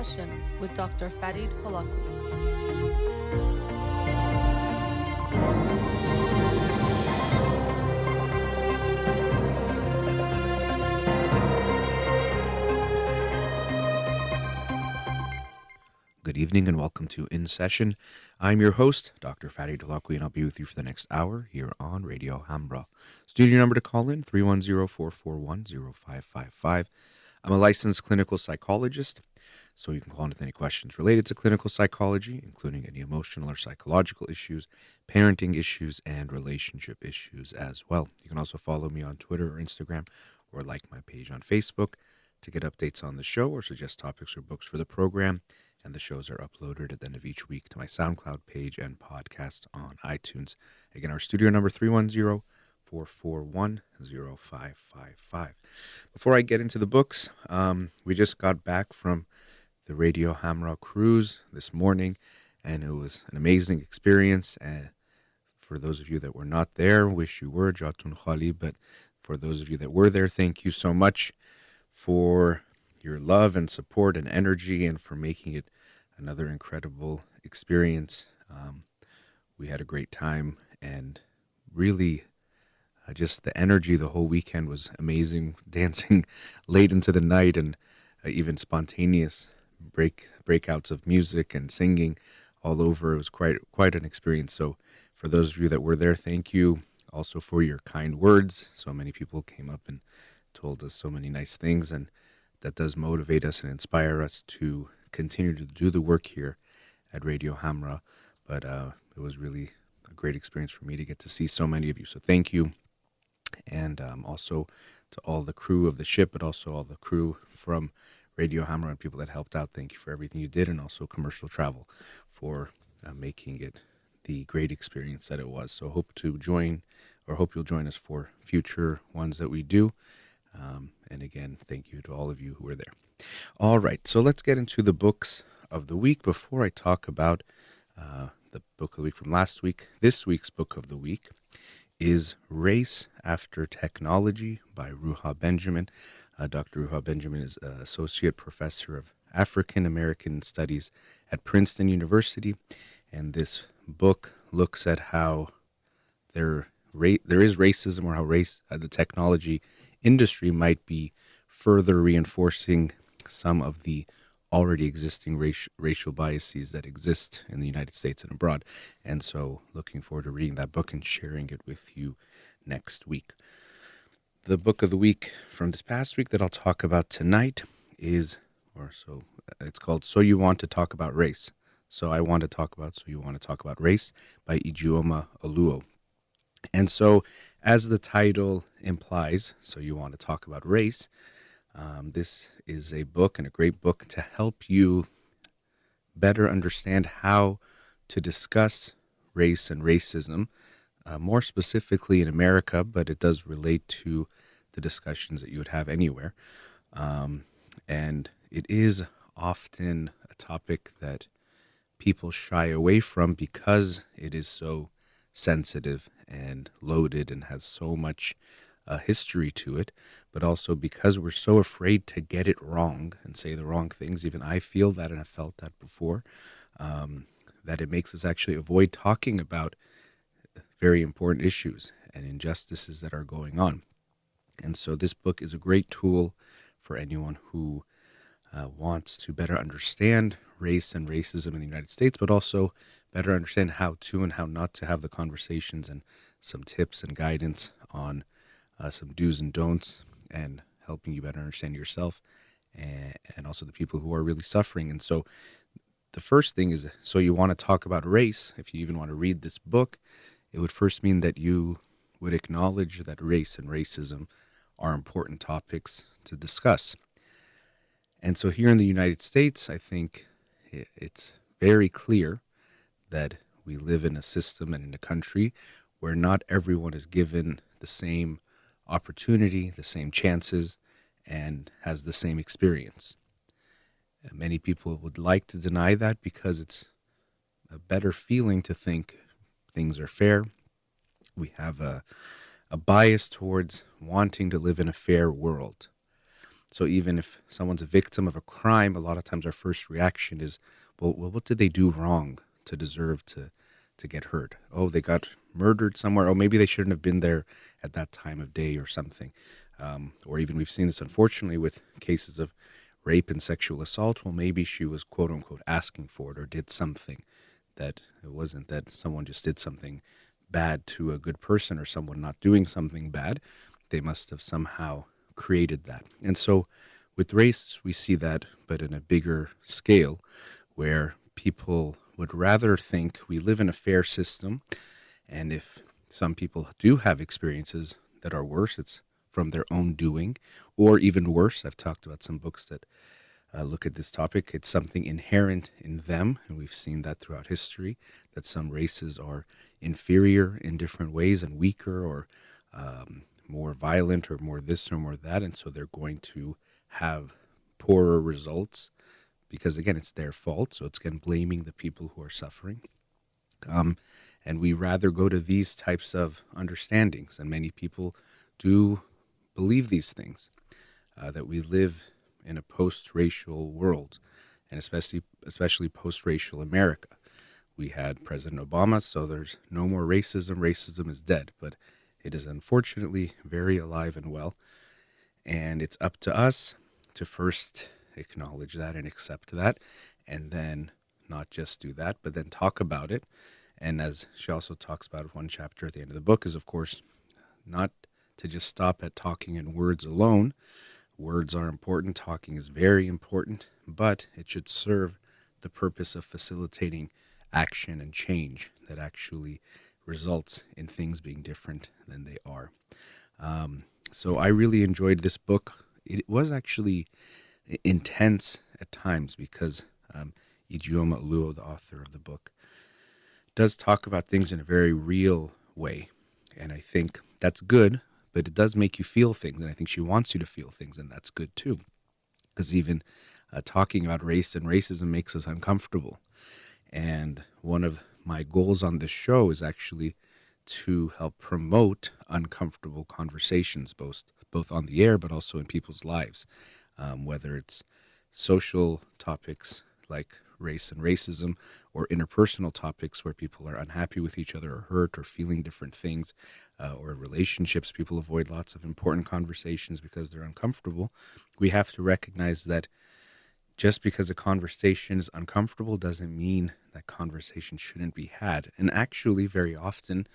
Session with Dr. Farid Holakouee. Good evening and welcome to In Session. I'm your host, Dr. Farid Holakouee, and I'll be with you for the next hour here on Radio Hamra. Studio number to call in, 310-441-0555. I'm a licensed clinical psychologist, so you can call in with any questions related to clinical psychology, including any emotional or psychological issues, parenting issues, and relationship issues as well. You can also follow me on Twitter or Instagram or like my page on Facebook to get updates on the show or suggest topics or books for the program. And the shows are uploaded at the end of each week to my SoundCloud page and podcast on iTunes. Again, our studio number, 310-441-0555. Before I get into the books, we just got back from the Radio Hamra cruise this morning, and it was an amazing experience. For those of you that were not there, wish you were, Jatun Khali, but for those of you that were there, thank you so much for your love and support and energy and for making it another incredible experience. We had a great time, and really just the energy the whole weekend was amazing. Dancing late into the night and even spontaneous breakouts of music and singing all over. It was quite an experience. So for those of you that were there, thank you also for your kind words. So many people came up and told us so many nice things, and that does motivate us and inspire us to continue to do the work here at Radio Hamra. But it was really a great experience for me to get to see so many of you. So thank you. And also to all the crew of the ship, but also all the crew from Radio Hamra and people that helped out. Thank you for everything you did, and also Commercial Travel for making it the great experience that it was. So hope you'll join us for future ones that we do. And again, thank you to all of you who were there. All right, so let's get into the books of the week. Before I talk about the book of the week from last week, this week's book of the week is Race After Technology by Ruha Benjamin. Dr. Ruha Benjamin is Associate Professor of African American Studies at Princeton University, and this book looks at how there is racism, or how the technology industry might be further reinforcing some of the already existing racial biases that exist in the United States and abroad. And so looking forward to reading that book and sharing it with you next week. The book of the week from this past week that I'll talk about tonight it's called So You Want to Talk About Race. So You Want to Talk About Race by Ijeoma Oluo. And so, as the title implies, So You Want to Talk About Race, this is a book, and a great book, to help you better understand how to discuss race and racism, more specifically in America, but it does relate to the discussions that you would have anywhere. And it is often a topic that people shy away from because it is so sensitive and loaded and has so much history to it, but also because we're so afraid to get it wrong and say the wrong things. Even I feel that, and I've felt that before, that it makes us actually avoid talking about very important issues and injustices that are going on. And so this book is a great tool for anyone who wants to better understand race and racism in the United States, but also better understand how to and how not to have the conversations, and some tips and guidance on some do's and don'ts, and helping you better understand yourself and also the people who are really suffering. And so the first thing is, so you want to talk about race. If you even want to read this book, it would first mean that you would acknowledge that race and racism are important topics to discuss. And so here in the United States, I think it's very clear that we live in a system and in a country where not everyone is given the same opportunity, the same chances, and has the same experience. And many people would like to deny that because it's a better feeling to think things are fair. We have a bias towards wanting to live in a fair world. So even if someone's a victim of a crime, a lot of times our first reaction is, well, what did they do wrong to deserve to get hurt? Oh, they got murdered somewhere. Oh, maybe they shouldn't have been there at that time of day or something. Or even we've seen this, unfortunately, with cases of rape and sexual assault. Well, maybe she was, quote unquote, asking for it or did something that it wasn't that someone just did something bad to a good person or someone not doing something bad. They must have somehow created that. And so with race, we see that, but in a bigger scale, where people would rather think we live in a fair system. And if some people do have experiences that are worse, it's from their own doing, or even worse. I've talked about some books that look at this topic. It's something inherent in them, and we've seen that throughout history, that some races are inferior in different ways and weaker or more violent or more this or more that, and so they're going to have poorer results because, again, it's their fault. So it's, again, blaming the people who are suffering. And we rather go to these types of understandings, and many people do believe these things, that we live in a post-racial world, and especially post-racial America. We had President Obama, so there's no more racism. Racism is dead, but it is unfortunately very alive and well. And it's up to us to first acknowledge that and accept that, and then not just do that, but then talk about it. And as she also talks about, one chapter at the end of the book is, of course, not to just stop at talking in words alone. Words are important. Talking is very important, but it should serve the purpose of facilitating action and change that actually results in things being different than they are. So I really enjoyed this book. It was actually intense at times because Ijeoma Oluo, the author of the book, does talk about things in a very real way. And I think that's good, but it does make you feel things. And I think she wants you to feel things, and that's good too. Because even talking about race and racism makes us uncomfortable. And one of my goals on this show is actually to help promote uncomfortable conversations, both on the air, but also in people's lives, whether it's social topics like race and racism, or interpersonal topics where people are unhappy with each other or hurt or feeling different things, or relationships. People avoid lots of important conversations because they're uncomfortable. We have to recognize that just because a conversation is uncomfortable doesn't mean that conversation shouldn't be had. And actually, very often,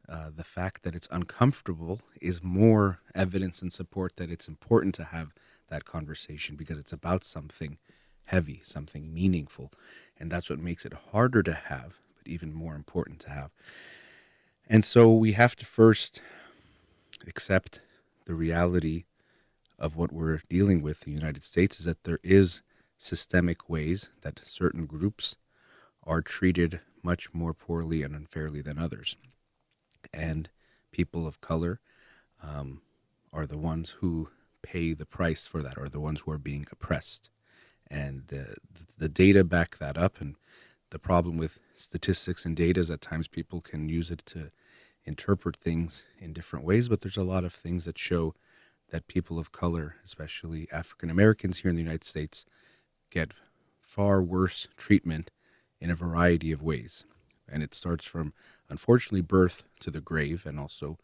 the fact that it's uncomfortable is more evidence and support that it's important to have that conversation because it's about something heavy, something meaningful. And that's what makes it harder to have, but even more important to have. And so we have to first accept the reality of what we're dealing with in the United States is that there is systemic ways that certain groups are treated much more poorly and unfairly than others. And people of color are the ones who pay the price for that, are the ones who are being oppressed. And the data back that up. And the problem with statistics and data is at times people can use it to interpret things in different ways, but there's a lot of things that show that people of color, especially African Americans here in the United States, get far worse treatment in a variety of ways. And it starts from, unfortunately, birth to the grave, and also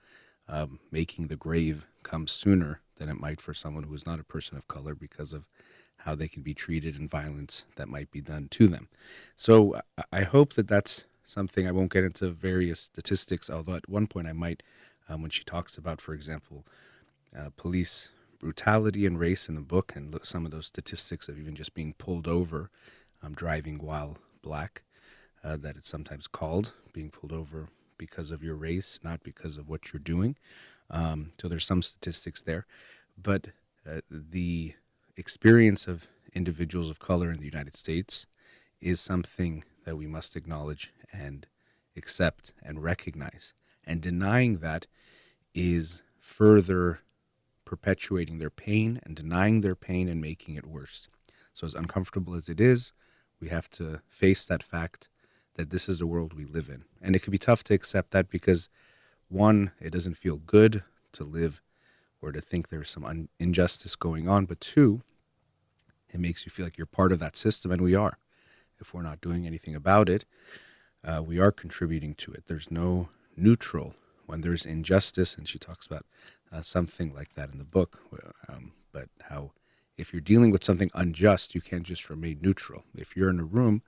making the grave come sooner than it might for someone who is not a person of color because of how they can be treated and violence that might be done to them. So I hope that that's something. I won't get into various statistics, although at one point I might, when she talks about, for example, police brutality and race in the book, and look some of those statistics of even just being pulled over, driving while black, that it's sometimes called being pulled over because of your race, not because of what you're doing. So there's some statistics there. But the experience of individuals of color in the United States is something that we must acknowledge and accept and recognize. And denying that is further perpetuating their pain and denying their pain and making it worse. So as uncomfortable as it is, we have to face that fact that this is the world we live in. And it can be tough to accept that because, one, it doesn't feel good to live or to think there's some injustice going on. But two, it makes you feel like you're part of that system, and we are. If we're not doing anything about it, we are contributing to it. There's no neutral when there's injustice, and she talks about something like that in the book. But how if you're dealing with something unjust, you can't just remain neutral. If you're in a room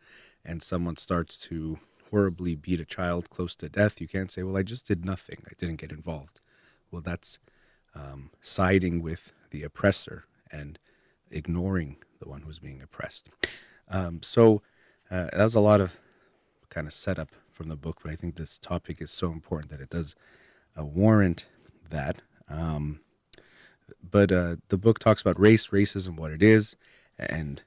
and someone starts to horribly beat a child close to death, you can't say, well, I just did nothing. I didn't get involved. Well, that's siding with the oppressor and ignoring the one who's being oppressed. So that was a lot of kind of setup from the book, but I think this topic is so important that it does warrant that. But the book talks about race, racism, what it is, and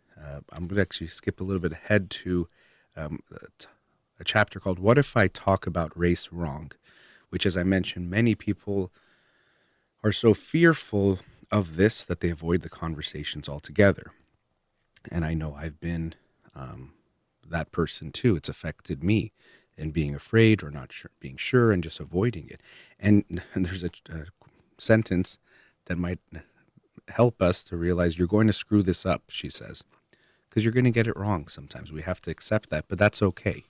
I'm going to actually skip a little bit ahead to a chapter called What If I Talk About Race Wrong, which, as I mentioned, many people are so fearful of this that they avoid the conversations altogether. And I know I've been that person too. It's affected me in being afraid or not sure, being sure and just avoiding it. And there's a sentence that might help us to realize you're going to screw this up, she says, because you're going to get it wrong sometimes. We have to accept that, but that's okay.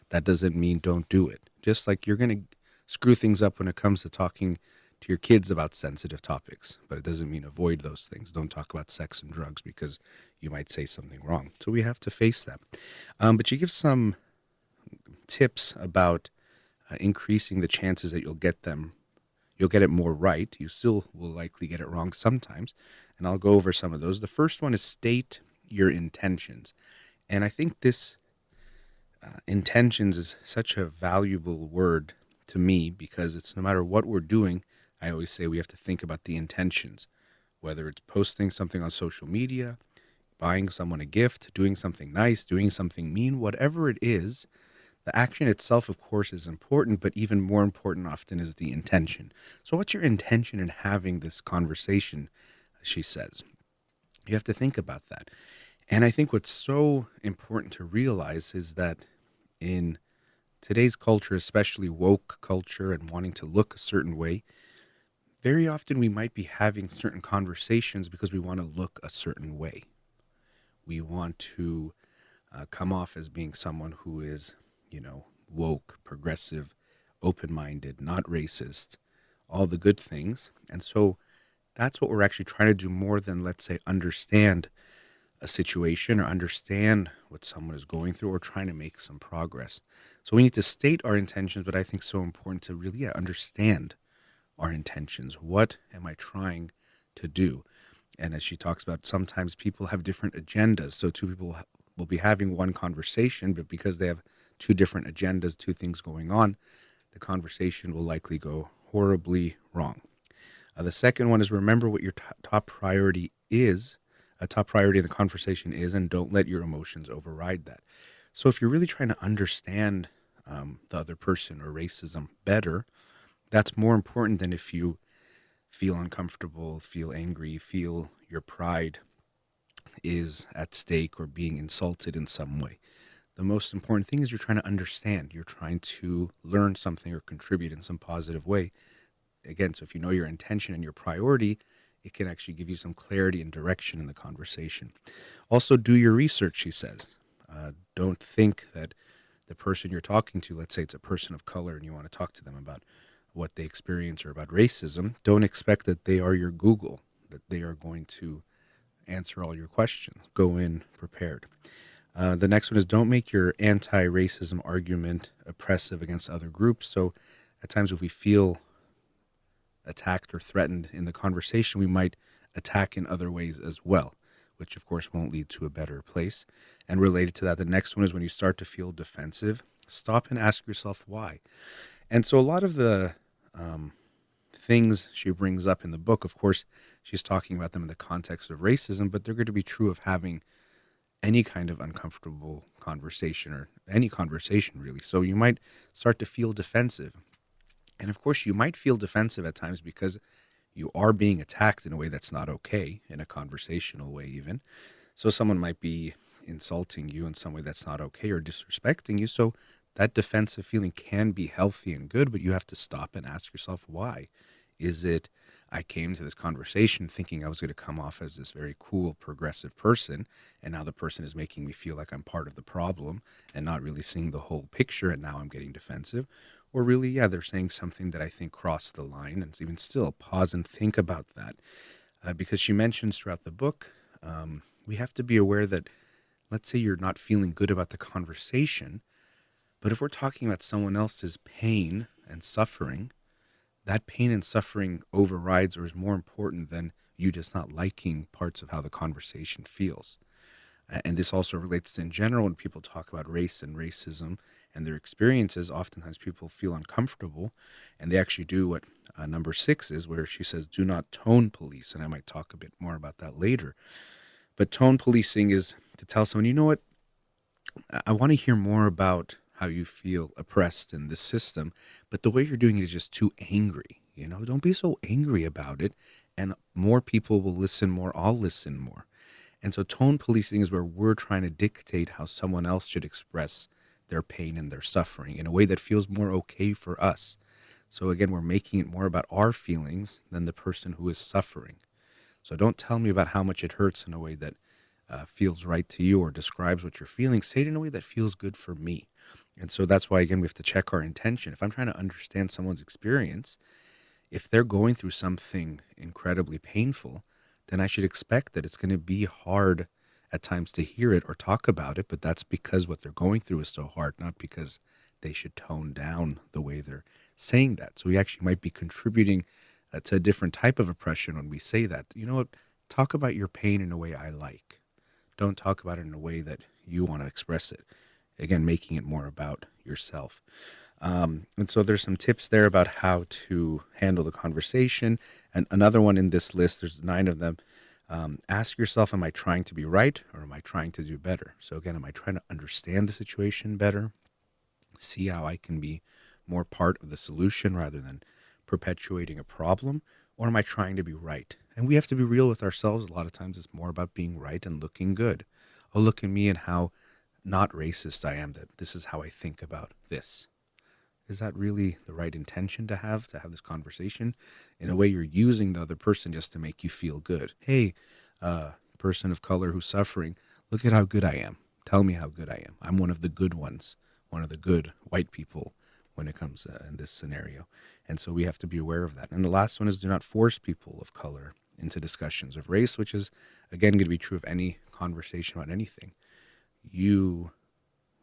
That doesn't mean don't do it. Just like you're going to screw things up when it comes to talking to your kids about sensitive topics, but it doesn't mean avoid those things. Don't talk about sex and drugs because you might say something wrong. So we have to face that. But she gives some tips about increasing the chances that you'll get it more right. You still will likely get it wrong sometimes, and I'll go over some of those. The first one is state your intentions. And I think this intentions is such a valuable word to me because it's no matter what we're doing, I always say we have to think about the intentions, whether it's posting something on social media, buying someone a gift, doing something nice, doing something mean, whatever it is. The action itself, of course, is important, but even more important often is the intention. So what's your intention in having this conversation, she says? You have to think about that. And I think what's so important to realize is that in today's culture, especially woke culture and wanting to look a certain way, very often we might be having certain conversations because we want to look a certain way. We want to come off as being someone who is, woke, progressive, open-minded, not racist, all the good things. And so that's what we're actually trying to do more than, let's say, understand a situation or understand what someone is going through or trying to make some progress. So we need to state our intentions, but I think so important to really understand our intentions. What am I trying to do? And as she talks about, sometimes people have different agendas. So two people will be having one conversation, but because they have two different agendas, two things going on, the conversation will likely go horribly wrong. The second one is remember what your top priority is. A top priority in the conversation is, and don't let your emotions override that. So if you're really trying to understand the other person or racism better, that's more important than if you feel uncomfortable, feel angry, feel your pride is at stake or being insulted in some way. The most important thing is you're trying to understand. You're trying to learn something or contribute in some positive way. Again, so if you know your intention and your priority, it can actually give you some clarity and direction in the conversation. Also, do your research, she says. Don't think that the person you're talking to, let's say it's a person of color and you want to talk to them about what they experience or about racism, don't expect that they are your Google, that they are going to answer all your questions. Go in prepared. The next one is don't make your anti-racism argument oppressive against other groups. So at times if we feel attacked or threatened in the conversation, we might attack in other ways as well, which of course won't lead to a better place. And related to that, the next one is when you start to feel defensive, stop and ask yourself why. And so a lot of the things she brings up in the book, of course, she's talking about them in the context of racism, but they're going to be true of having any kind of uncomfortable conversation or any conversation really. So you might start to feel defensive. And of course, you might feel defensive at times because you are being attacked in a way that's not okay, in a conversational way even. So someone might be insulting you in some way that's not okay or disrespecting you. So that defensive feeling can be healthy and good, but you have to stop and ask yourself why. Is it I came to this conversation thinking I was going to come off as this very cool, progressive person, and now the person is making me feel like I'm part of the problem and not really seeing the whole picture, and now I'm getting defensive. Or really, yeah, they're saying something that I think crossed the line, and even still, pause and think about that. Because she mentions throughout the book, we have to be aware that, let's say you're not feeling good about the conversation, but if we're talking about someone else's pain and suffering, that pain and suffering overrides or is more important than you just not liking parts of how the conversation feels. And this also relates to in general when people talk about race and racism and their experiences. Oftentimes people feel uncomfortable, and they actually do what number 6 is, where she says, do not tone police. And I might talk a bit more about that later. But tone policing is to tell someone, you know what, I want to hear more about how you feel oppressed in this system, but the way you're doing it is just too angry. Don't be so angry about it, and more people will listen more. I'll listen more. And so tone policing is where we're trying to dictate how someone else should express their pain and their suffering in a way that feels more okay for us. So again, we're making it more about our feelings than the person who is suffering. So don't tell me about how much it hurts in a way that feels right to you or describes what you're feeling. Say it in a way that feels good for me. And so that's why, again, we have to check our intention. If I'm trying to understand someone's experience, if they're going through something incredibly painful, then I should expect that it's going to be hard at times to hear it or talk about it. But that's because what they're going through is so hard, not because they should tone down the way they're saying that. So we actually might be contributing to a different type of oppression when we say that. You know what? Talk about your pain in a way I like. Don't talk about it in a way that you want to express it. Again, making it more about yourself. And so there's some tips there about how to handle the conversation. And another one in this list, there's 9 of them. Ask yourself, am I trying to be right or am I trying to do better? So again, am I trying to understand the situation better? See how I can be more part of the solution rather than perpetuating a problem? Or am I trying to be right? And we have to be real with ourselves. A lot of times it's more about being right and looking good. Oh, look at me and how not racist I am, that this is how I think about this. Is that really the right intention to have this conversation? In a way, you're using the other person just to make you feel good. Hey, person of color who's suffering, look at how good I am. Tell me how good I am. I'm one of the good ones, one of the good white people when it comes in this scenario. And so we have to be aware of that. And the last one is, do not force people of color into discussions of race, which is, again, going to be true of any conversation about anything. You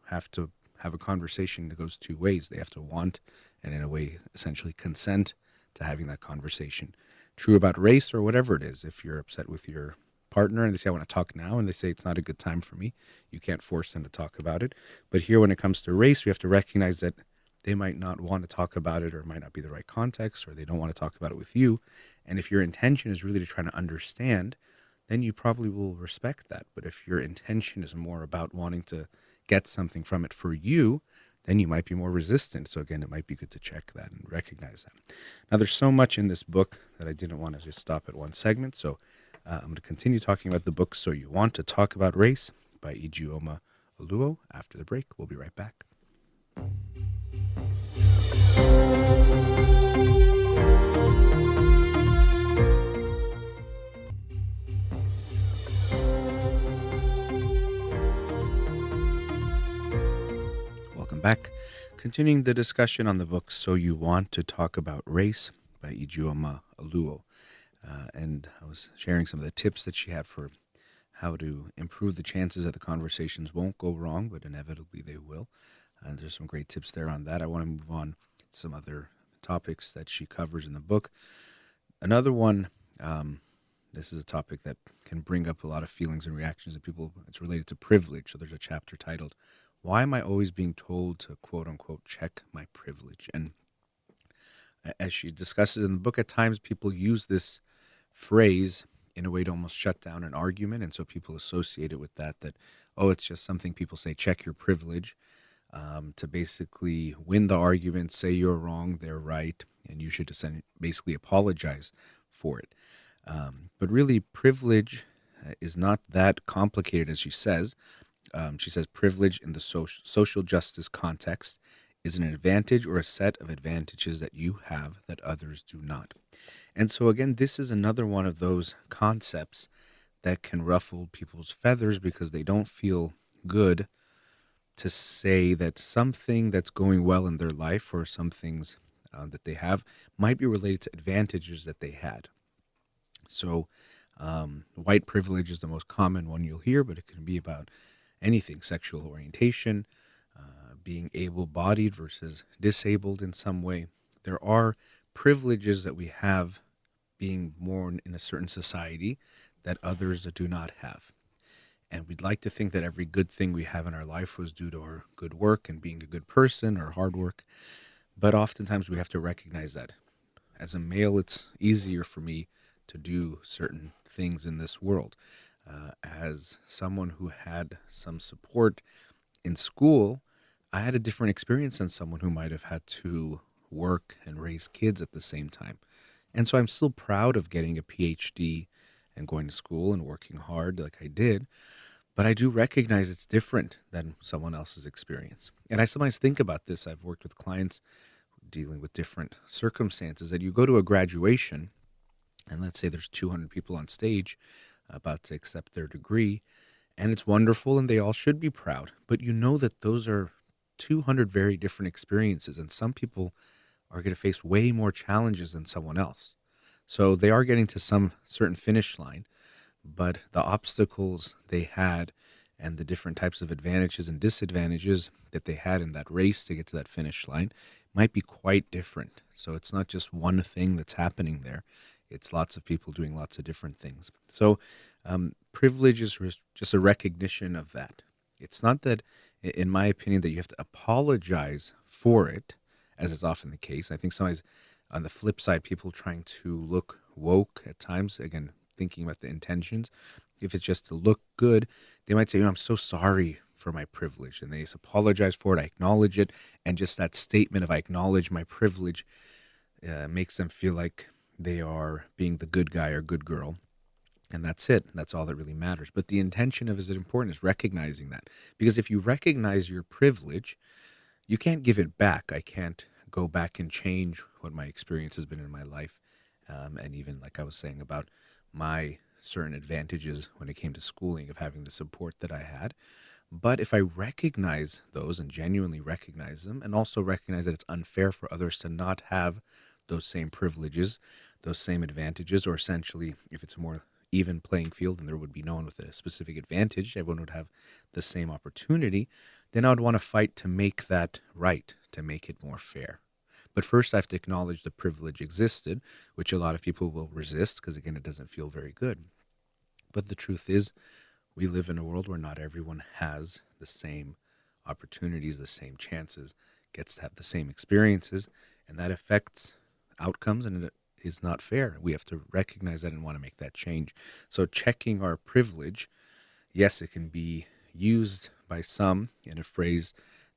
have to have a conversation that goes 2 ways. They have to want and, in a way, essentially consent to having that conversation. True about race or whatever it is. If you're upset with your partner and they say, I want to talk now, and they say it's not a good time for me, you can't force them to talk about it. But here, when it comes to race, we have to recognize that they might not want to talk about it, or it might not be the right context, or they don't want to talk about it with you. And if your intention is really to try to understand, then you probably will respect that. But if your intention is more about wanting to get something from it for you, then you might be more resistant. So again, it might be good to check that and recognize that. Now, there's so much in this book that I didn't want to just stop at one segment. So I'm going to continue talking about the book So You Want to Talk About Race by Ijeoma Oluo after the break. We'll be right back. Welcome back. Continuing the discussion on the book So You Want to Talk About Race by Ijeoma Oluo. And I was sharing some of the tips that she had for how to improve the chances that the conversations won't go wrong, but inevitably they will. And there's some great tips there on that. I want to move on to some other topics that she covers in the book. Another one, this is a topic that can bring up a lot of feelings and reactions of people. It's related to privilege. So there's a chapter titled, Why Am I Always Being Told to, quote unquote, check my privilege? And as she discusses in the book, at times people use this phrase in a way to almost shut down an argument. And so people associate it with that, oh, it's just something people say, check your privilege, to basically win the argument, say you're wrong, they're right, and you should basically apologize for it. But really, privilege is not that complicated as she says. She says privilege in the social justice context is an advantage or a set of advantages that you have that others do not. And so, again, this is another one of those concepts that can ruffle people's feathers because they don't feel good to say that something that's going well in their life or some things that they have might be related to advantages that they had. So, white privilege is the most common one you'll hear, but it can be about anything: sexual orientation, being able bodied versus disabled in some way. There are privileges that we have being born in a certain society that others do not have. And we'd like to think that every good thing we have in our life was due to our good work and being a good person or hard work. But oftentimes we have to recognize that. As a male, it's easier for me to do certain things in this world. As someone who had some support in school, I had a different experience than someone who might have had to work and raise kids at the same time. And so I'm still proud of getting a PhD and going to school and working hard like I did. But I do recognize it's different than someone else's experience. And I sometimes think about this. I've worked with clients dealing with different circumstances that you go to a graduation, and let's say there's 200 people on stage about to accept their degree, and it's wonderful and they all should be proud. But you know that those are 200 very different experiences, and some people are going to face way more challenges than someone else. So they are getting to some certain finish line, but the obstacles they had and the different types of advantages and disadvantages that they had in that race to get to that finish line might be quite different. So it's not just one thing that's happening there. It's lots of people doing lots of different things. So privilege is just a recognition of that. It's not that, in my opinion, that you have to apologize for it, as is often the case. I think sometimes on the flip side, people trying to look woke at times, again, thinking about the intentions. If it's just to look good, they might say, I'm so sorry for my privilege. And they apologize for it. I acknowledge it. And just that statement of I acknowledge my privilege makes them feel like they are being the good guy or good girl. And that's it. That's all that really matters. But the intention of it is important, is recognizing that. Because if you recognize your privilege, you can't give it back. I can't go back and change what my experience has been in my life. And even like I was saying about my certain advantages when it came to schooling of having the support that I had. But if I recognize those and genuinely recognize them, and also recognize that it's unfair for others to not have those same privileges, those same advantages, or essentially if it's a more even playing field and there would be no one with a specific advantage, everyone would have the same opportunity, then I would want to fight to make that right, to make it more fair. But first, I have to acknowledge the privilege existed, which a lot of people will resist because, again, it doesn't feel very good. But the truth is, we live in a world where not everyone has the same opportunities, the same chances, gets to have the same experiences, and that affects outcomes, and it is not fair. We have to recognize that and want to make that change. So checking our privilege, yes, it can be used by some in a phrase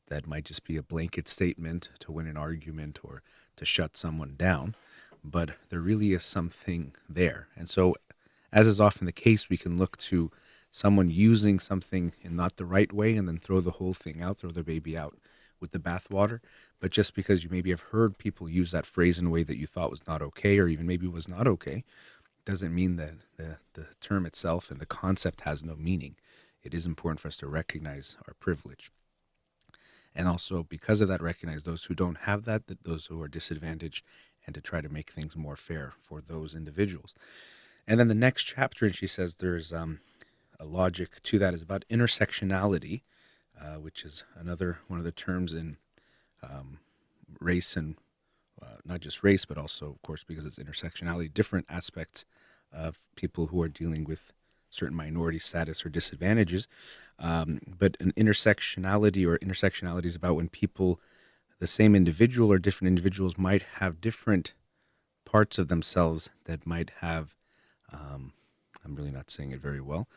that might just be a blanket statement to win an argument or to shut someone down, but there really is something there. And so, as is often the case, we can look to someone using something in not the right way and then throw the whole thing out, throw the baby out with the bathwater. But just because you maybe have heard people use that phrase in a way that you thought was not okay, or even maybe was not okay, doesn't mean that the term itself and the concept has no meaning. It is important for us to recognize our privilege. And also, because of that, recognize those who don't have that those who are disadvantaged, and to try to make things more fair for those individuals. And then the next chapter, and she says there's a logic to that, is about intersectionality, which is another one of the terms in race, and not just race, but also, of course, because it's intersectionality, different aspects of people who are dealing with certain minority status or disadvantages. But an intersectionality is about when people, the same individual or different individuals, might have different parts of themselves that might have, I'm really not saying it very well,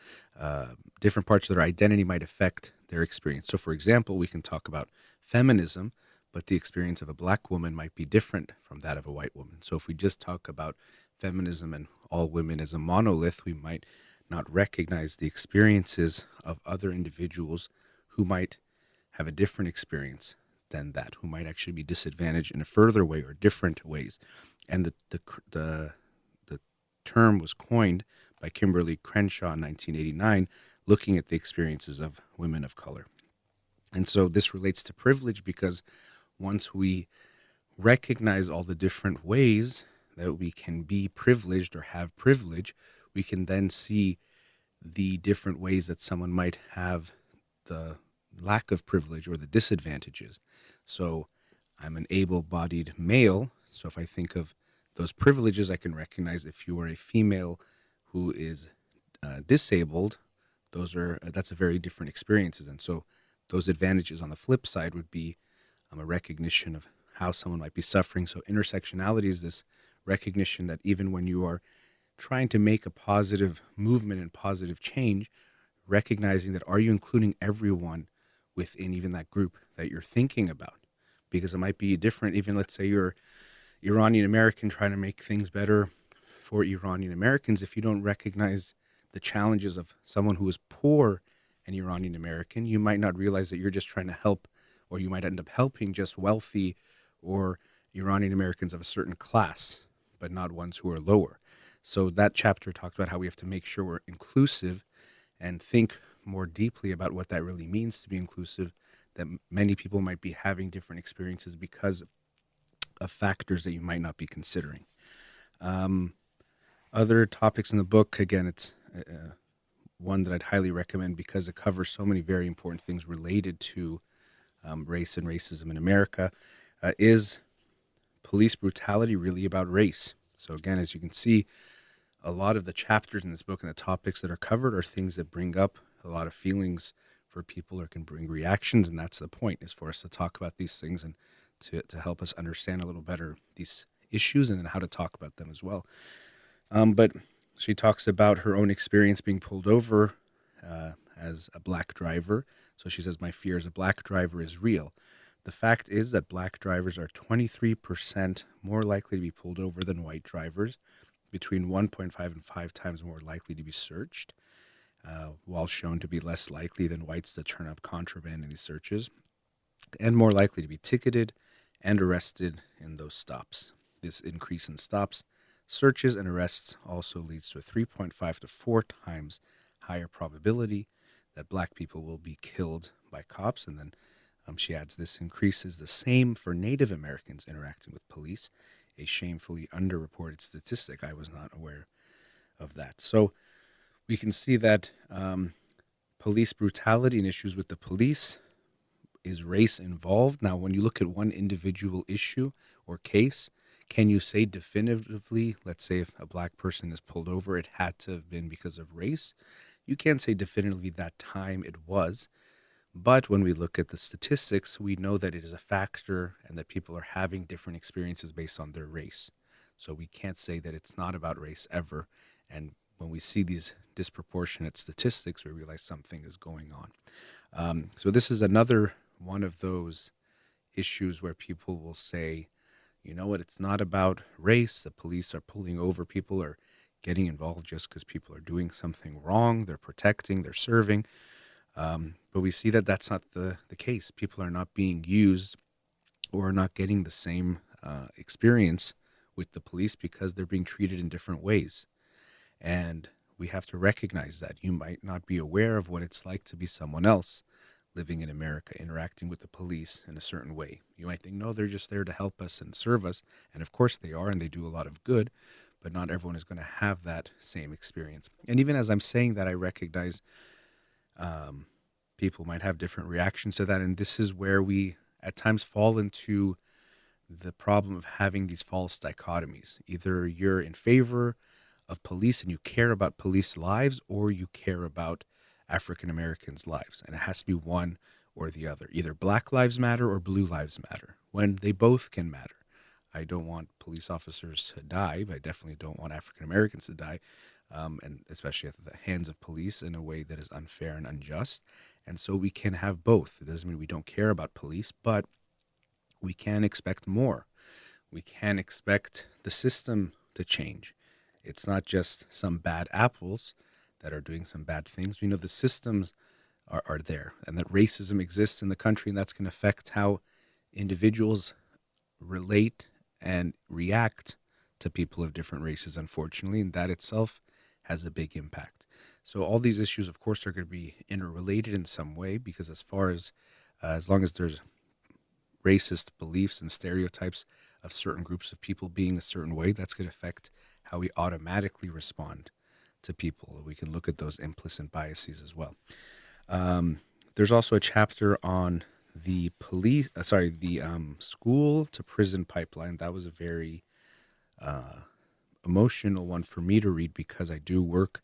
different parts of their identity might affect their experience. So, for example, we can talk about feminism, but the experience of a black woman might be different from that of a white woman. So if we just talk about feminism and all women as a monolith, we might not recognize the experiences of other individuals who might have a different experience than that, who might actually be disadvantaged in a further way or different ways. And the term was coined by Kimberly Crenshaw in 1989, looking at the experiences of women of color. And so this relates to privilege, because once we recognize all the different ways that we can be privileged or have privilege, we can then see the different ways that someone might have the lack of privilege or the disadvantages. So I'm an able-bodied male, so if I think of those privileges, I can recognize if you are a female who is disabled, that's a very different experiences. And so those advantages on the flip side would be a recognition of how someone might be suffering. So intersectionality is this recognition that even when you are trying to make a positive movement and positive change, recognizing that, are you including everyone within even that group that you're thinking about? Because it might be different. Even let's say you're Iranian American trying to make things better for Iranian Americans. If you don't recognize the challenges of someone who is poor and Iranian American, you might not realize that you're just trying to help, or you might end up helping just wealthy or Iranian Americans of a certain class, but not ones who are lower. So that chapter talks about how we have to make sure we're inclusive and think more deeply about what that really means to be inclusive, that many people might be having different experiences because of factors that you might not be considering. Other topics in the book, again, it's one that I'd highly recommend because it covers so many very important things related to race and racism in America. Is police brutality really about race? So again, as you can see, a lot of the chapters in this book and the topics that are covered are things that bring up a lot of feelings for people, or can bring reactions, and that's the point, is for us to talk about these things and to help us understand a little better these issues and then how to talk about them as well. But she talks about her own experience being pulled over as a black driver. So she says, my fear as a black driver is real. The fact is that black drivers are 23% more likely to be pulled over than white drivers, between 1.5 and 5 times more likely to be searched, while shown to be less likely than whites to turn up contraband in these searches, and more likely to be ticketed and arrested in those stops. This increase in stops, searches, and arrests also leads to a 3.5 to 4 times higher probability that black people will be killed by cops. And then she adds, this increase is the same for Native Americans interacting with police, a shamefully underreported statistic. I was not aware of that. So we can see that police brutality and issues with the police is race involved. Now, when you look at one individual issue or case, can you say definitively, let's say if a black person is pulled over, it had to have been because of race? You can't say definitively that time it was. But when we look at the statistics, we know that it is a factor and that people are having different experiences based on their race. So we can't say that it's not about race ever. And when we see these disproportionate statistics, we realize something is going on. So this is another one of those issues where people will say, you know what, it's not about race. The police are pulling over people or getting involved just because people are doing something wrong. They're protecting, they're serving. But we see that that's not the case. People are not being used or are not getting the same experience with the police because they're being treated in different ways. And we have to recognize that. You might not be aware of what it's like to be someone else living in America, interacting with the police in a certain way. You might think, no, they're just there to help us and serve us. And of course they are, and they do a lot of good, but not everyone is going to have that same experience. And even as I'm saying that, I recognize people might have different reactions to that. And this is where we at times fall into the problem of having these false dichotomies. Either you're in favor of police and you care about police lives, or you care about African Americans' lives. And it has to be one or the other. Either Black Lives Matter or Blue Lives Matter, when they both can matter. I don't want police officers to die, but I definitely don't want African Americans to die, and especially at the hands of police in a way that is unfair and unjust. And so we can have both. It doesn't mean we don't care about police, but we can expect more. We can expect the system to change. It's not just some bad apples that are doing some bad things. We know the systems are there, and that racism exists in the country, and that's going to affect how individuals relate and react to people of different races, unfortunately, and that itself has a big impact. So all these issues, of course, are going to be interrelated in some way because as long as there's racist beliefs and stereotypes of certain groups of people being a certain way, that's going to affect how we automatically respond to people. We can look at those implicit biases as well. Um, there's also a chapter on the school to prison pipeline. That was a very emotional one for me to read because I do work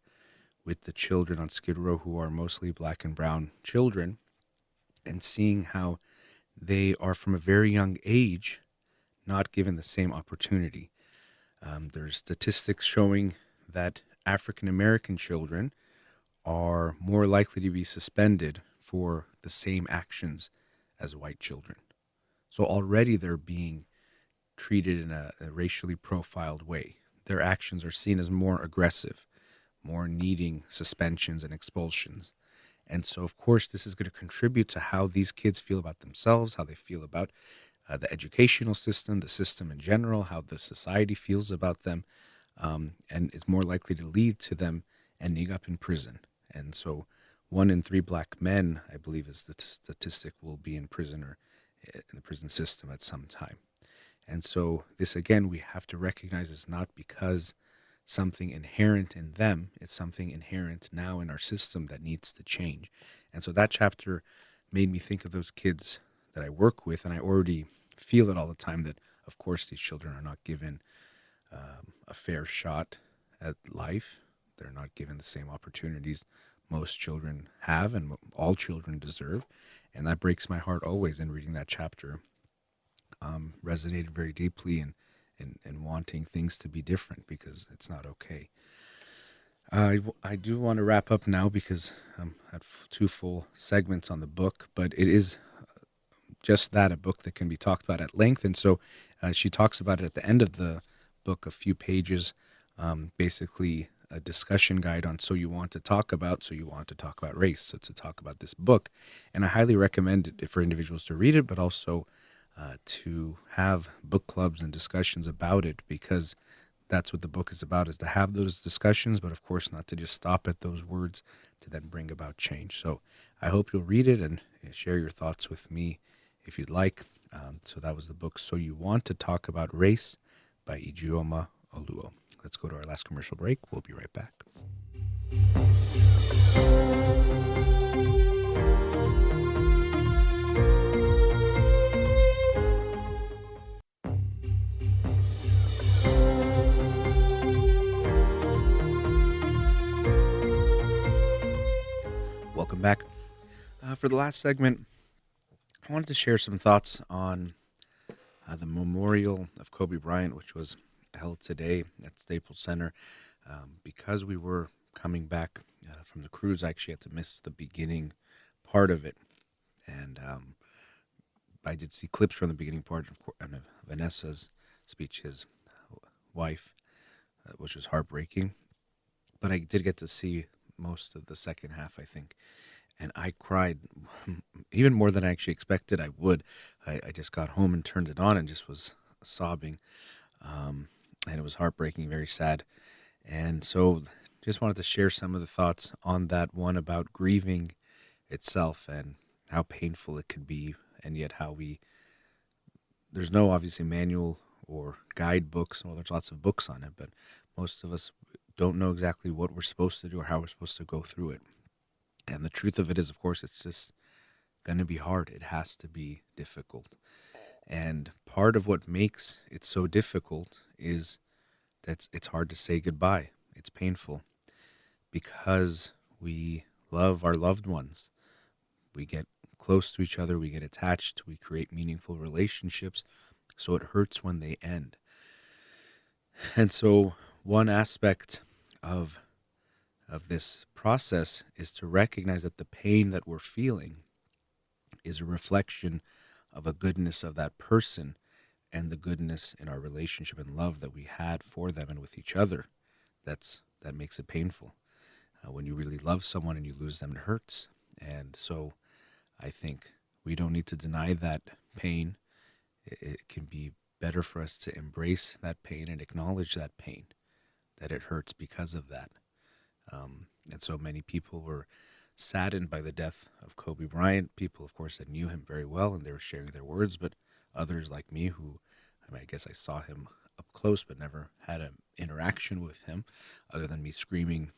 with the children on Skid Row who are mostly black and brown children, and seeing how they are from a very young age not given the same opportunity. There's statistics showing that African American children are more likely to be suspended for the same actions as white children. So already they're being treated in a racially profiled way. Their actions are seen as more aggressive, more needing suspensions and expulsions. And so, of course, this is going to contribute to how these kids feel about themselves, how they feel about the educational system, the system in general, how the society feels about them, and is more likely to lead to them ending up in prison. And so 1 in 3 black men, I believe is the statistic, will be in prison or in the prison system at some time. And so this, again, we have to recognize is not because something inherent in them, it's something inherent now in our system that needs to change. And so that chapter made me think of those kids that I work with, and I already feel it all the time that, of course, these children are not given a fair shot at life. They're not given the same opportunities most children have and all children deserve. And that breaks my heart always in reading that chapter. Resonated very deeply and wanting things to be different because it's not okay. I do want to wrap up now because I had 2 full segments on the book, but it is just that, a book that can be talked about at length. And so she talks about it at the end of the book, a few pages, basically a discussion guide on so you want to talk about race, so to talk about this book. And I highly recommend it for individuals to read it, but also to have book clubs and discussions about it, because that's what the book is about, is to have those discussions, but of course not to just stop at those words, to then bring about change. So I hope you'll read it and share your thoughts with me if you'd like. So that was the book, So You Want to Talk About Race by Ijeoma Oluo. Let's go to our last commercial break. We'll be right back. Welcome back. For the last segment, I wanted to share some thoughts on the memorial of Kobe Bryant, which was held today at Staples Center. Because we were coming back from the cruise, I actually had to miss the beginning part of it. And I did see clips from the beginning part of Vanessa's speech, his wife, which was heartbreaking. But I did get to see most of the second half, I think. And I cried even more than I actually expected I would. I just got home and turned it on and just was sobbing. And it was heartbreaking, very sad. And so just wanted to share some of the thoughts on that one about grieving itself and how painful it could be. And yet there's no obviously manual or guidebooks. Well, there's lots of books on it, but most of us don't know exactly what we're supposed to do or how we're supposed to go through it. And the truth of it is, of course, it's just going to be hard. It has to be difficult. And part of what makes it so difficult is that it's hard to say goodbye. It's painful because we love our loved ones. We get close to each other. We get attached. We create meaningful relationships. So it hurts when they end. And so one aspect of this process is to recognize that the pain that we're feeling is a reflection of a goodness of that person and the goodness in our relationship and love that we had for them and with each other. That makes it painful. When you really love someone and you lose them, it hurts. And so I think we don't need to deny that pain. it can be better for us to embrace that pain and acknowledge that pain, that it hurts because of that. And so many people were saddened by the death of Kobe Bryant. People, of course, that knew him very well and they were sharing their words, but others like me who, I mean, I guess I saw him up close but never had an interaction with him other than me screaming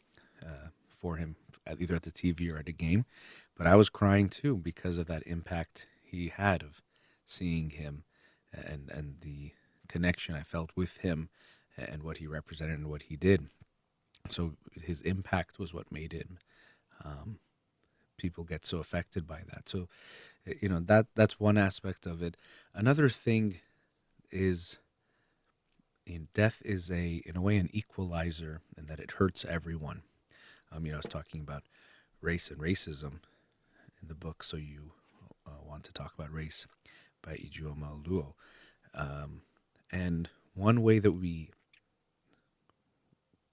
for him either at the TV or at a game. But I was crying too because of that impact he had of seeing him and the connection I felt with him and what he represented and what he did. So his impact was what made him um, people get so affected by that. So that's one aspect of it. Another thing is death is in a way an equalizer in that it hurts everyone. I was talking about race and racism in the book, so you want to talk about race by Ijeoma Oluo. And one way that we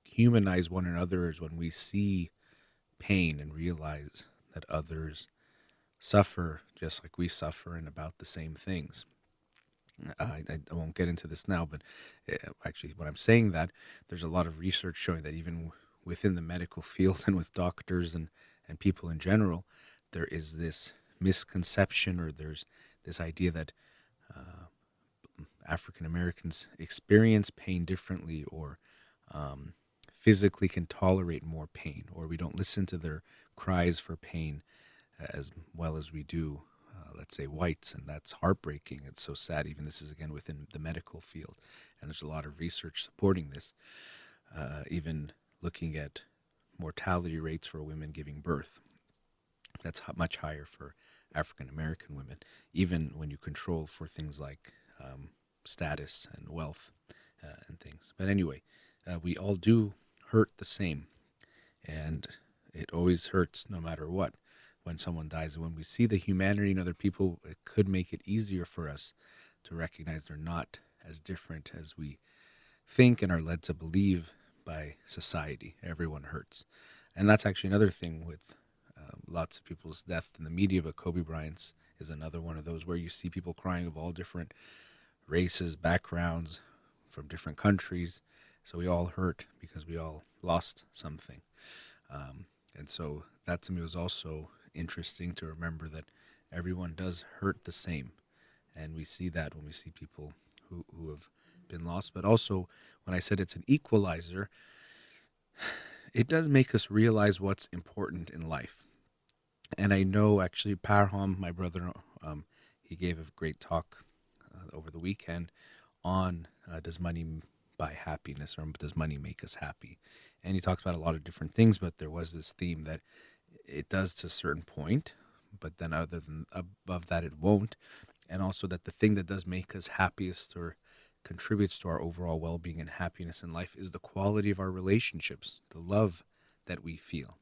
humanize one another is when we see pain and realize that others suffer just like we suffer and about the same things. I won't get into this now, but actually, when I'm saying that, there's a lot of research showing that even within the medical field and with doctors and people in general, there is this misconception or there's this idea that African Americans experience pain differently or physically can tolerate more pain, or we don't listen to their cries for pain as well as we do, let's say, whites, and that's heartbreaking. It's so sad. Even this is again within the medical field, and there's a lot of research supporting this. Even looking at mortality rates for women giving birth, that's much higher for African American women, even when you control for things like status and wealth and things. But anyway, we all do hurt the same, and it always hurts no matter what when someone dies. And when we see the humanity in other people, it could make it easier for us to recognize they're not as different as we think and are led to believe by society. Everyone hurts. And that's actually another thing with lots of people's death in the media, but Kobe Bryant's is another one of those where you see people crying of all different races, backgrounds, from different countries. So we all hurt because we all lost something. And so that to me was also interesting to remember that everyone does hurt the same. And we see that when we see people who have been lost. But also, when I said it's an equalizer, it does make us realize what's important in life. And I know actually Parham, my brother, he gave a great talk over the weekend on does money buy happiness or does money make us happy? And he talks about a lot of different things, but there was this theme that it does to a certain point, but then other than above that, it won't. And also that the thing that does make us happiest or contributes to our overall well-being and happiness in life is the quality of our relationships, the love that we feel.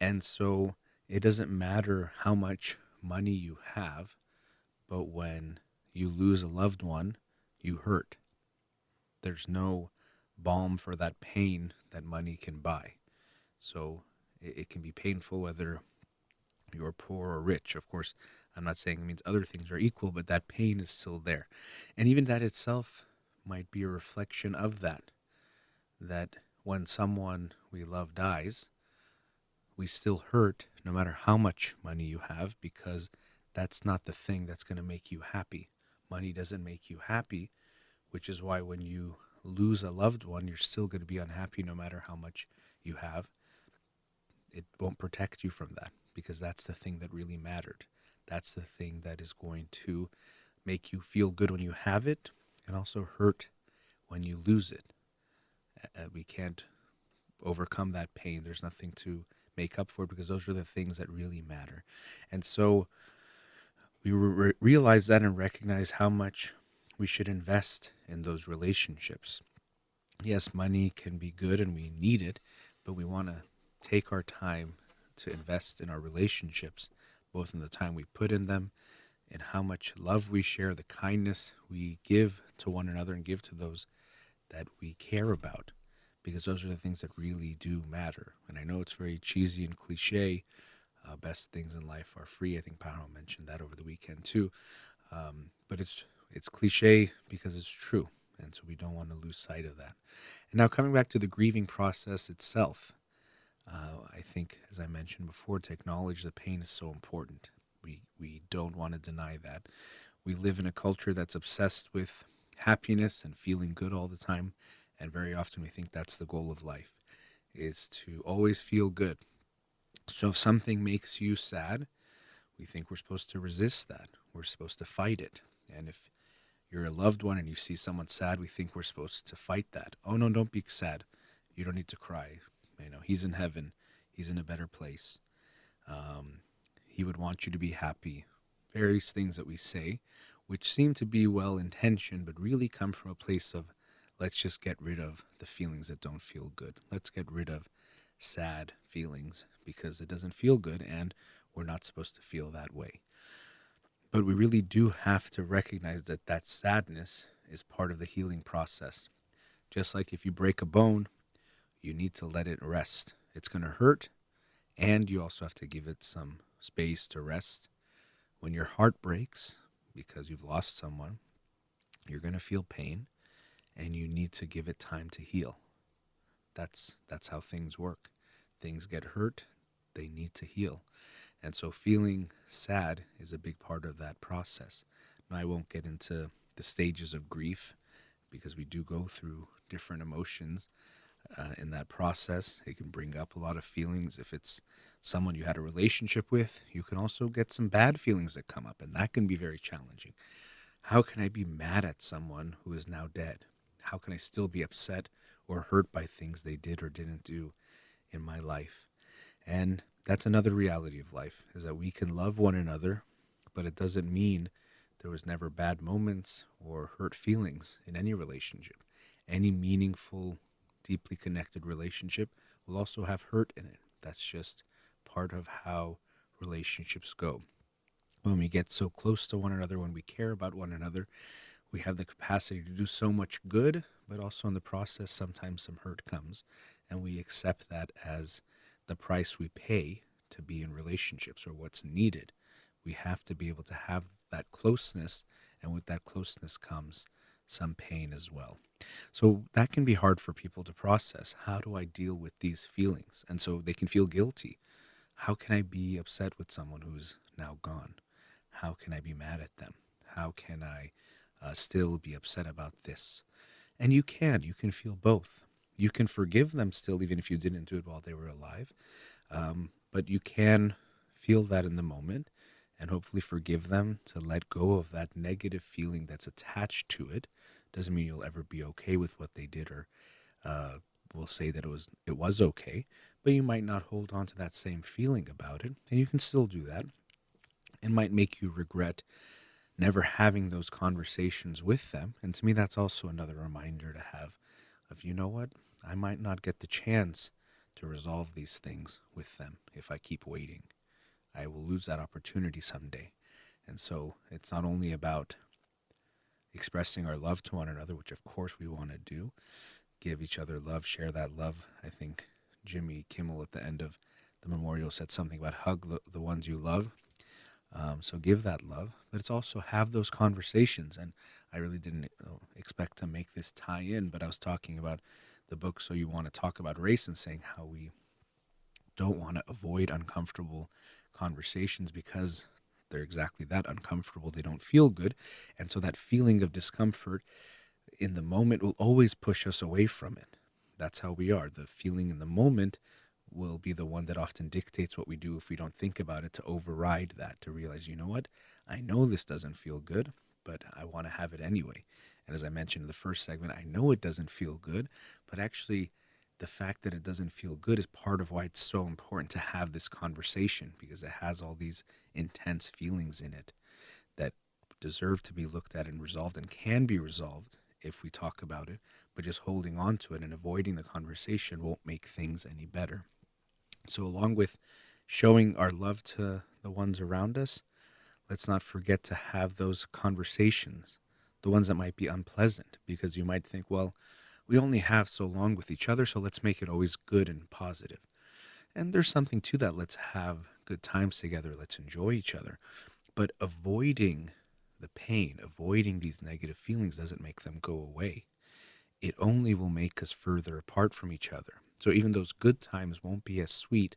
And so it doesn't matter how much money you have, but when you lose a loved one, you hurt. There's no balm for that pain that money can buy. So it can be painful whether you're poor or rich. Of course, I'm not saying it means other things are equal, but that pain is still there. And even that itself might be a reflection of that when someone we love dies, we still hurt no matter how much money you have, because that's not the thing that's going to make you happy. Money doesn't make you happy, which is why when you lose a loved one, you're still going to be unhappy no matter how much you have. It won't protect you from that, because that's the thing that really mattered. That's the thing that is going to make you feel good when you have it and also hurt when you lose it. We can't overcome that pain. There's nothing to make up for it, because those are the things that really matter. And so we realize that and recognize how much we should invest in those relationships. Yes, money can be good and we need it, but we want to take our time to invest in our relationships, both in the time we put in them and how much love we share, the kindness we give to one another and give to those that we care about, because those are the things that really do matter. And I know it's very cheesy and cliche. Best things in life are free. I think Paro mentioned that over the weekend too. But It's cliche because it's true. And so we don't want to lose sight of that. And now, coming back to the grieving process itself, I think, as I mentioned before, to acknowledge the pain is so important. We don't want to deny that. We live in a culture that's obsessed with happiness and feeling good all the time. And very often we think that's the goal of life, is to always feel good. So if something makes you sad, we think we're supposed to resist that. We're supposed to fight it. And if you're a loved one and you see someone sad, we think we're supposed to fight that. Oh, no, don't be sad. You don't need to cry. He's in heaven. He's in a better place. Um, he would want you to be happy. Various things that we say, which seem to be well intentioned, but really come from a place of let's just get rid of the feelings that don't feel good. Let's get rid of sad feelings because it doesn't feel good and we're not supposed to feel that way. But we really do have to recognize that that sadness is part of the healing process. Just like if you break a bone, you need to let it rest. It's going to hurt, and you also have to give it some space to rest. When your heart breaks because you've lost someone, you're going to feel pain, and you need to give it time to heal. That's how things work. Things get hurt, they need to heal. And so feeling sad is a big part of that process. Now, I won't get into the stages of grief because we do go through different emotions in that process. It can bring up a lot of feelings. If it's someone you had a relationship with, you can also get some bad feelings that come up, and that can be very challenging. How can I be mad at someone who is now dead? How can I still be upset or hurt by things they did or didn't do in my life? And that's another reality of life, is that we can love one another, but it doesn't mean there was never bad moments or hurt feelings in any relationship. Any meaningful, deeply connected relationship will also have hurt in it. That's just part of how relationships go. When we get so close to one another, when we care about one another, we have the capacity to do so much good, but also in the process, sometimes some hurt comes, and we accept that as the price we pay to be in relationships or what's needed. We have to be able to have that closeness, and with that closeness comes some pain as well. So that can be hard for people to process. How do I deal with these feelings? And so they can feel guilty. How can I be upset with someone who's now gone? How can I be mad at them? How can I still be upset about this? And you can feel both. You can forgive them still, even if you didn't do it while they were alive. But you can feel that in the moment and hopefully forgive them to let go of that negative feeling that's attached to it. Doesn't mean you'll ever be okay with what they did or will say that it was okay, but you might not hold on to that same feeling about it, and you can still do that. It might make you regret never having those conversations with them. And to me, that's also another reminder to have of, you know what, I might not get the chance to resolve these things with them if I keep waiting. I will lose that opportunity someday. And so it's not only about expressing our love to one another, which of course we want to do, give each other love, share that love. I think Jimmy Kimmel at the end of the memorial said something about hug the ones you love. So give that love, but it's also have those conversations. And I really didn't expect to make this tie in, but I was talking about the book So You Want to Talk About Race and saying how we don't want to avoid uncomfortable conversations because they're exactly that, uncomfortable. They don't feel good. And so that feeling of discomfort in the moment will always push us away from it. That's how we are. The feeling in the moment will be the one that often dictates what we do if we don't think about it, to override that, to realize, you know what, I know this doesn't feel good, but I want to have it anyway. And as I mentioned in the first segment, I know it doesn't feel good, but actually the fact that it doesn't feel good is part of why it's so important to have this conversation, because it has all these intense feelings in it that deserve to be looked at and resolved, and can be resolved if we talk about it, but just holding on to it and avoiding the conversation won't make things any better. So along with showing our love to the ones around us, let's not forget to have those conversations, the ones that might be unpleasant, because you might think, well, we only have so long with each other, so let's make it always good and positive. And there's something to that. Let's have good times together. Let's enjoy each other. But avoiding the pain, avoiding these negative feelings doesn't make them go away. It only will make us further apart from each other. So even those good times won't be as sweet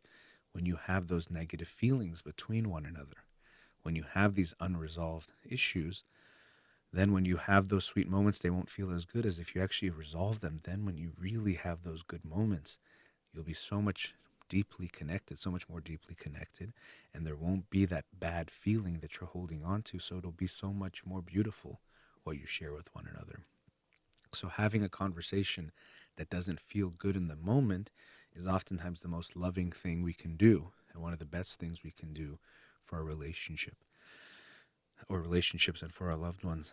when you have those negative feelings between one another. When you have these unresolved issues, then when you have those sweet moments, they won't feel as good as if you actually resolve them. Then when you really have those good moments, you'll be so much deeply connected, so much more deeply connected, and there won't be that bad feeling that you're holding on to. So it'll be so much more beautiful what you share with one another. So having a conversation that doesn't feel good in the moment is oftentimes the most loving thing we can do, and one of the best things we can do for our relationship or relationships and for our loved ones.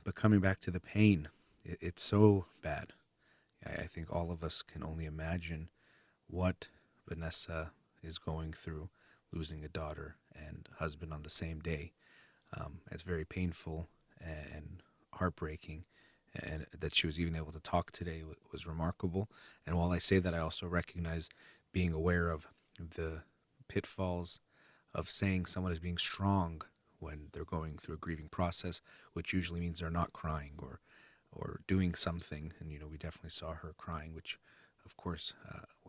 But coming back to the pain, it's so bad. I think all of us can only imagine what Vanessa is going through, losing a daughter and husband on the same day. It's very painful and heartbreaking, and that she was even able to talk today was remarkable. And while I say that, I also recognize being aware of the pitfalls of saying someone is being strong when they're going through a grieving process, which usually means they're not crying or doing something. And we definitely saw her crying, which of course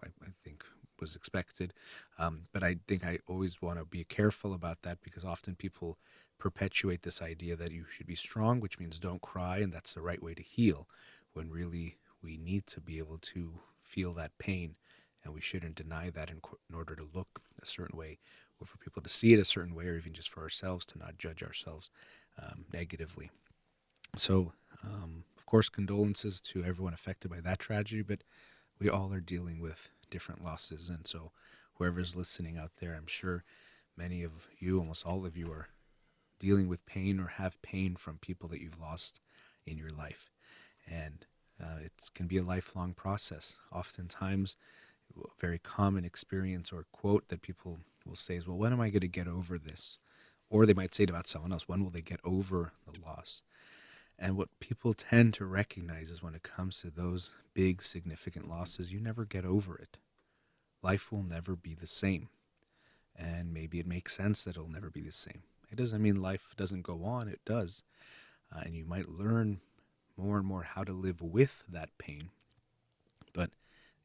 I think was expected. But I think I always want to be careful about that, because often people perpetuate this idea that you should be strong, which means don't cry, and that's the right way to heal, when really we need to be able to feel that pain, and we shouldn't deny that in order to look a certain way, or for people to see it a certain way, or even just for ourselves to not judge ourselves negatively. So, of course, condolences to everyone affected by that tragedy, but we all are dealing with different losses. And so whoever's listening out there, I'm sure many of you, almost all of you, are dealing with pain or have pain from people that you've lost in your life. And it can be a lifelong process. Oftentimes, a very common experience or quote that people will say is, well, when am I going to get over this? Or they might say it about someone else, when will they get over the loss? And what people tend to recognize is when it comes to those big, significant losses, you never get over it. Life will never be the same. And maybe it makes sense that it'll never be the same. It doesn't mean life doesn't go on. It does. And you might learn more and more how to live with that pain. But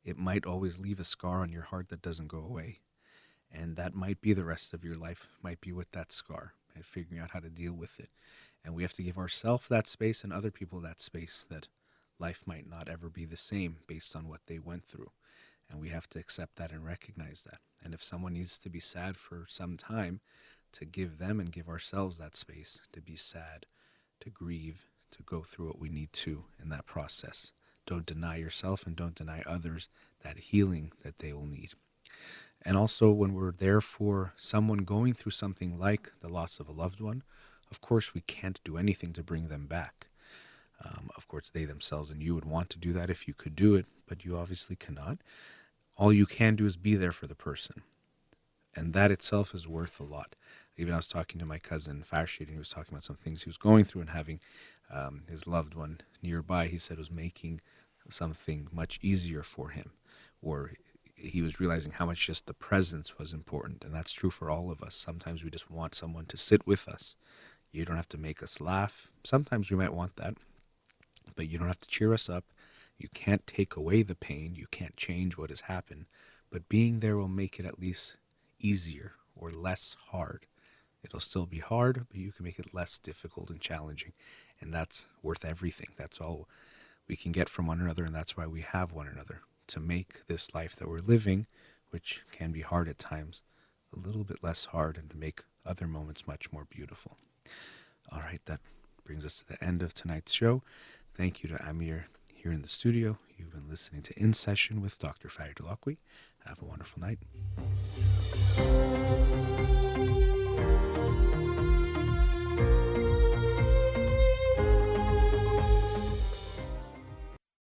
it might always leave a scar on your heart that doesn't go away. And that might be the rest of your life, might be with that scar and figuring out how to deal with it. And we have to give ourselves that space and other people that space, that life might not ever be the same based on what they went through. And we have to accept that and recognize that. And if someone needs to be sad for some time, to give them and give ourselves that space to be sad, to grieve, to go through what we need to in that process. Don't deny yourself and don't deny others that healing that they will need. And also, when we're there for someone going through something like the loss of a loved one, of course we can't do anything to bring them back. Of course, they themselves and you would want to do that if you could do it, but you obviously cannot. All you can do is be there for the person. And that itself is worth a lot. Even I was talking to my cousin Farid, and he was talking about some things he was going through, and having his loved one nearby, he said, was making something much easier for him. Or he was realizing how much just the presence was important. And that's true for all of us. Sometimes we just want someone to sit with us. You don't have to make us laugh. Sometimes we might want that, but you don't have to cheer us up. You can't take away the pain. You can't change what has happened. But being there will make it at least easier or less hard. It'll still be hard, but you can make it less difficult and challenging. And that's worth everything. That's all we can get from one another, and that's why we have one another, to make this life that we're living, which can be hard at times, a little bit less hard, and to make other moments much more beautiful. All right, that brings us to the end of tonight's show. Thank you to Amir here in the studio. You've been listening to In Session with Dr. Farid Holakouee. Have a wonderful night.